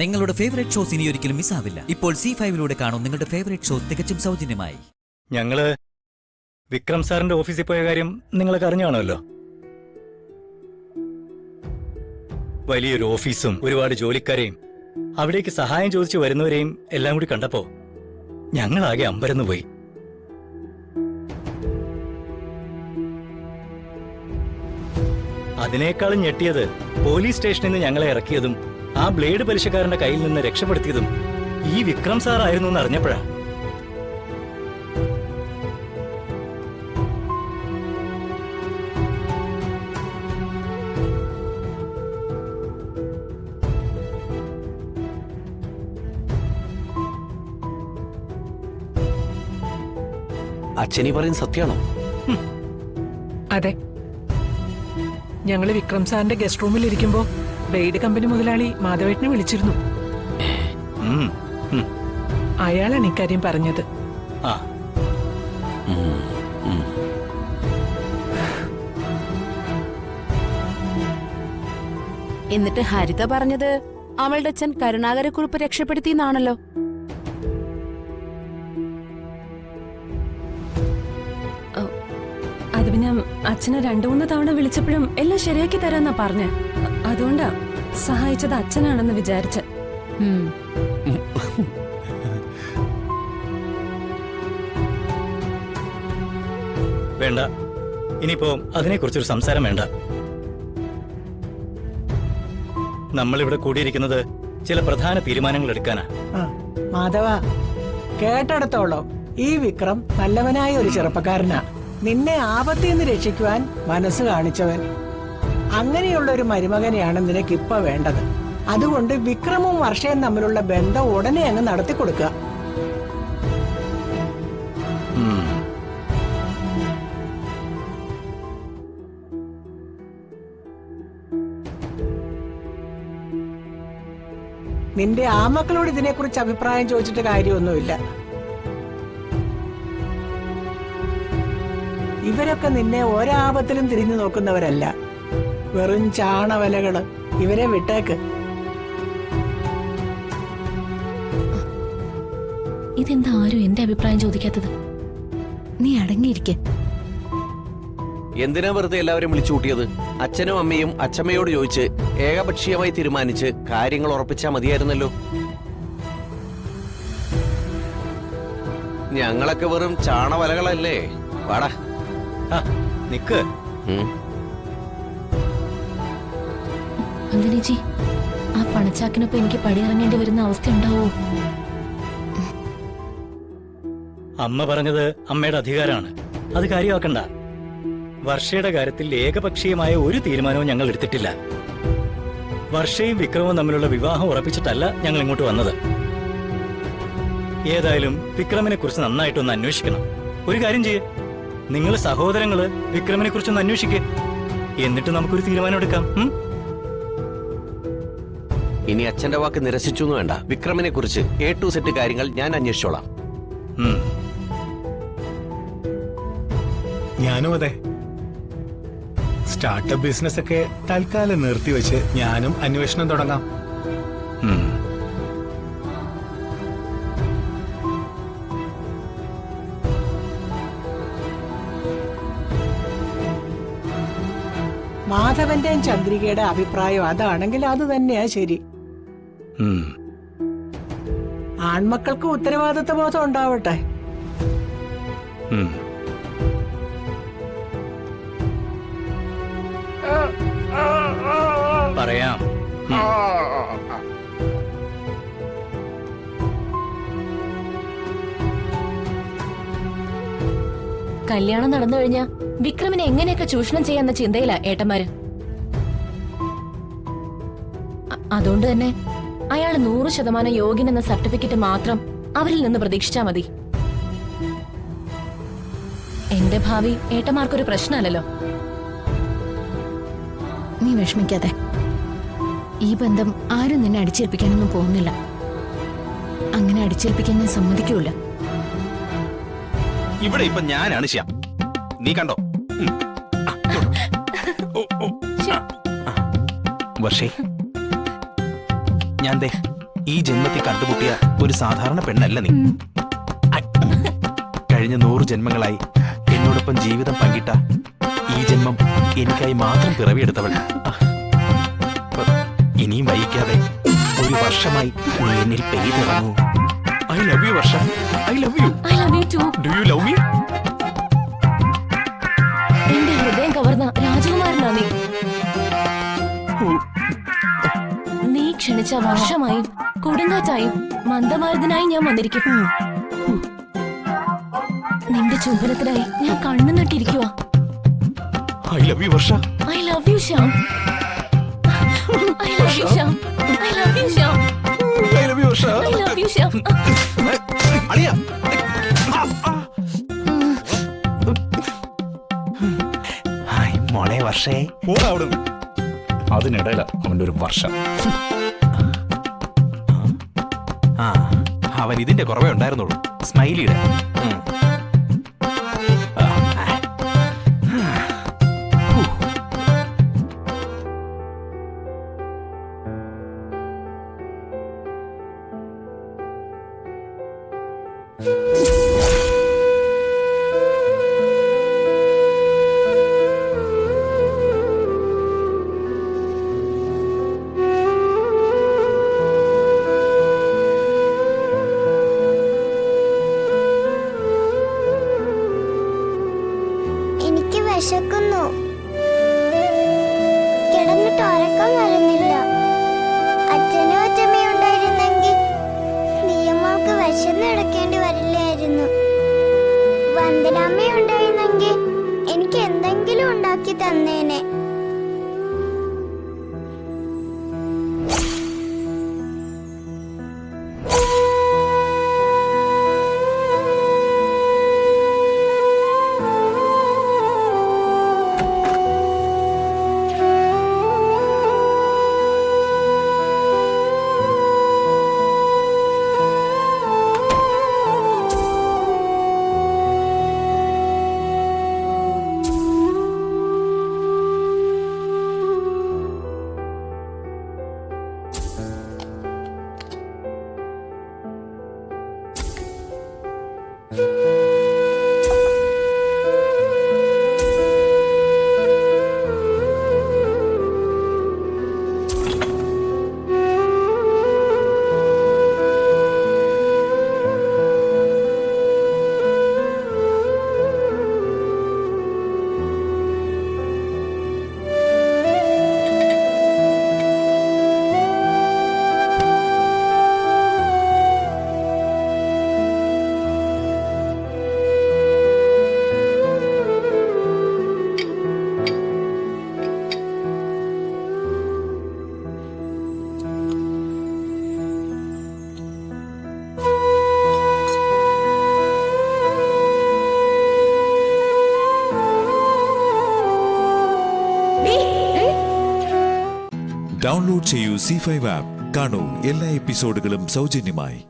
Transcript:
നിങ്ങളുടെ favourite shows ഇനി ഒരിക്കലും മിസ്സാവില്ല. ഇപ്പോൾ C5 കാണും നിങ്ങളുടെ ഫേവറേറ്റ് ഷോസ് തികച്ചും സൗജന്യമായി. ഞങ്ങള് വിക്രം സാറിന്റെ ഓഫീസിൽ പോയ കാര്യം നിങ്ങളൊക്കെ അറിഞ്ഞു കാണുമല്ലോ. വലിയൊരു ഓഫീസും ഒരുപാട് ജോലിക്കാരെയും അവിടേക്ക് സഹായം ചോദിച്ചു വരുന്നവരെയും എല്ലാം കൂടി കണ്ടപ്പോ ഞങ്ങളാകെ അമ്പരന്നു പോയി. അതിനേക്കാളും ഞെട്ടിയത് പോലീസ് സ്റ്റേഷനിൽ നിന്ന് ഞങ്ങളെ ഇറക്കിയതും ആ ബ്ലേഡ് പലിശക്കാരന്റെ കയ്യിൽ നിന്ന് രക്ഷപ്പെടുത്തിയതും ഈ വിക്രം സാർ ആയിരുന്നു എന്ന് അറിഞ്ഞപ്പോഴാ. അച്ഛനീ പറയുന്ന സത്യാണോ? അതെ, ഞങ്ങള് വിക്രം സാറിന്റെ ഗസ്റ്റ് റൂമിൽ ഇരിക്കുമ്പോ ബ്ലേഡ് കമ്പനി മുതലാളി മാധവേട്ടനെ വിളിച്ചിരുന്നു. അയാളാണ് ഇക്കാര്യം പറഞ്ഞത്. എന്നിട്ട് ഹരിത പറഞ്ഞത് അവളുടെ അച്ഛൻ കരുണാകരക്കുറിപ്പ് രക്ഷപ്പെടുത്തിയെന്നാണല്ലോ. അത് പിന്നെ അച്ഛനെ 2-3 തവണ വിളിച്ചപ്പോഴും എല്ലാം ശരിയാക്കി തരാന്നാ പറഞ്ഞ. അതുകൊണ്ടാ സഹായിച്ചത് അച്ഛനാണെന്ന് വിചാരിച്ച. വേണ്ട, ഇനിയിപ്പോ അതിനെക്കുറിച്ചൊരു സംസാരം വേണ്ട. നമ്മളിവിടെ കൂടിയിരിക്കുന്നത് ചില പ്രധാന തീരുമാനങ്ങൾ എടുക്കാനാ. മാധവ, കേട്ടെടുത്തോളോ, ഈ വിക്രം നല്ലവനായ ഒരു ചെറുപ്പക്കാരനാ. നിന്നെ ആപത്തിൽ നിന്ന് രക്ഷിക്കുവാൻ മനസ്സ് കാണിച്ചവൻ. അങ്ങനെയുള്ള ഒരു മരുമകനെയാണ് നിനക്കിപ്പോ വേണ്ടത്. അതുകൊണ്ട് വിക്രമും വർഷയും തമ്മിലുള്ള ബന്ധം ഉടനെ അങ്ങ് നടത്തി കൊടുക്കുക. നിന്റെ ആമക്കളോട് ഇതിനെക്കുറിച്ച് അഭിപ്രായം ചോദിച്ചിട്ട് കാര്യമൊന്നുമില്ല. ഇവരൊക്കെ നിന്നെ ഒരാപത്തിലും തിരിഞ്ഞു നോക്കുന്നവരല്ല, വെറും ചാണവലകള്. ഇവരെ വിട്ടേക്ക്. ഇതെന്താ ആരും എന്റെ അഭിപ്രായം ചോദിക്കാത്തത്? നീ അടങ്ങിയിരിക്കെ. എന്തിനാ വെറുതെ എല്ലാവരും വിളിച്ചു കൂട്ടിയത്? അച്ഛനും അമ്മയും അച്ഛമ്മയോട് ചോദിച്ച് ഏകപക്ഷീയമായി തീരുമാനിച്ച് കാര്യങ്ങൾ ഉറപ്പിച്ചാ മതിയായിരുന്നല്ലോ. ഞങ്ങളൊക്കെ വെറും ചാണവലകളല്ലേ? വാടാ നിക്ക്. അന്തനേച്ചി, ആ പണച്ചാക്കിനൊപ്പം എനിക്ക് പടിയിറങ്ങേണ്ടി വരുന്ന അവസ്ഥ ഉണ്ടാവോ? അമ്മ പറഞ്ഞത് അമ്മയുടെ അധികാരമാണ്, അത് കാര്യമാക്കണ്ട. വർഷയുടെ കാര്യത്തിൽ ഏകപക്ഷീയമായ ഒരു തീരുമാനവും ഞങ്ങൾ എടുത്തിട്ടില്ല. വർഷയും വിക്രമവും തമ്മിലുള്ള വിവാഹം ഉറപ്പിച്ചിട്ടല്ല ഞങ്ങൾ ഇങ്ങോട്ട് വന്നത്. ഏതായാലും വിക്രമിനെ കുറിച്ച് നന്നായിട്ടൊന്ന് അന്വേഷിക്കണം. ഒരു കാര്യം ചെയ്യേ, നിങ്ങൾ സഹോദരങ്ങള് വിക്രമിനെ കുറിച്ചൊന്ന് അന്വേഷിക്കേ, എന്നിട്ട് നമുക്കൊരു തീരുമാനം എടുക്കാം. ഇനി അച്ഛന്റെ വാക്ക് നിരസിച്ചു എന്ന് വേണ്ട. വിക്രമിനെ കുറിച്ച് A to Z കാര്യങ്ങൾ ഞാൻ അന്വേഷിച്ചോളാം. ഞാനും അതെ. സ്റ്റാർട്ടപ്പ് ബിസിനസ് ഒക്കെ തൽക്കാലം നിർത്തിവെച്ച് ഞാനും അന്വേഷണം തുടങ്ങാം. മാധവന്റെയും ചന്ദ്രികയുടെ അഭിപ്രായം അതാണെങ്കിൽ അത് തന്നെയാ ശരി. ആൺമക്കൾക്ക് ഉത്തരവാദിത്വ ബോധം ഉണ്ടാവട്ടെ. പറയാം. കല്യാണം നടന്നു കഴിഞ്ഞാ വിക്രമിനെ എങ്ങനെയൊക്കെ ചൂഷണം ചെയ്യാന്ന ചിന്തയിലാ ഏട്ടന്മാര്. അതുകൊണ്ട് തന്നെ അയാൾ 100% യോഗ്യൻ എന്ന സർട്ടിഫിക്കറ്റ് മാത്രം അവരിൽ നിന്ന് പ്രതീക്ഷിച്ചാ മതി. എന്റെ ഭാവി ഏട്ടന്മാർക്കൊരു പ്രശ്നമല്ലല്ലോ. നീ വിഷമിക്കാതെ. ഈ ബന്ധം ആരും നിന്നെ അടിച്ചേൽപ്പിക്കാനൊന്നും പോകുന്നില്ല. അങ്ങനെ അടിച്ചേൽപ്പിക്കാൻ ഞാൻ സമ്മതിക്കൂല. ഇവിടെ ഇപ്പൊ ഞാനാണ് ശ്യാം, നീ കണ്ടോ? വർഷേ, ഞാൻ ഈ ജന്മത്തിൽ കണ്ടുമുട്ടിയ ഒരു സാധാരണ പെണ്ണല്ല നീ. കഴിഞ്ഞ 100 ജന്മങ്ങളായി എന്നോടൊപ്പം ജീവിതം പങ്കിട്ട ഈ ജന്മം എനിക്കായി മാത്രം പിറവിയെടുത്തവൾ. ഇനിയും വൈകിക്കാതെ 1 വർഷമായി നീ എന്നിൽ പെയ്തിറങ്ങൂ. I love you Varsha. I love you. I love you too. Do you love me? എന്റെ ഹൃദയം കവർന്ന രാജകുമാരനാ നീ. നീ ക്ഷണിച്ച വർഷമായും കൊടുങ്കാറ്റായും മന്ദമാരുതനായി ഞാൻ വന്നിരിക്കും. നിന്റെ ചുംബനത്തിനായി ഞാൻ കണ്ണു നട്ടിരിക്കുക. I love you Varsha. I love you Shyam. I love you Shyam. I love you Shyam. I love you Varsha. I love you Shyam. അളിയ. ഹായ് മോളെ വർഷേ. പോടാ അവിടുന്ന്. അതിനിടയില അവന്റെ ഒരു വർഷം. ആ അവൻ ഇതിന്റെ കുറവേ ഉണ്ടായിരുന്നുള്ളൂ. സ്മൈലിയുടെ എനിക്ക് വിശക്കുന്നു. കിടന്നിട്ട് ഉറക്കം വരുന്നില്ല. അച്ഛനും അച്ഛമ്മയും ഉണ്ടായിരുന്നെങ്കിൽ നീയമ്മൾക്ക് വിശന്നെടുക്കേണ്ടി വരില്ലായിരുന്നു. വന്ദനാമ്മ ഉണ്ടായിരുന്നെങ്കിൽ എനിക്ക് എന്തെങ്കിലും ഉണ്ടാക്കി തന്നേനെ. ഡൗൺലോഡ് ചെയ്യൂ C5 ആപ്പ്. കാണൂ എല്ലാ എപ്പിസോഡുകളും സൗജന്യമായി.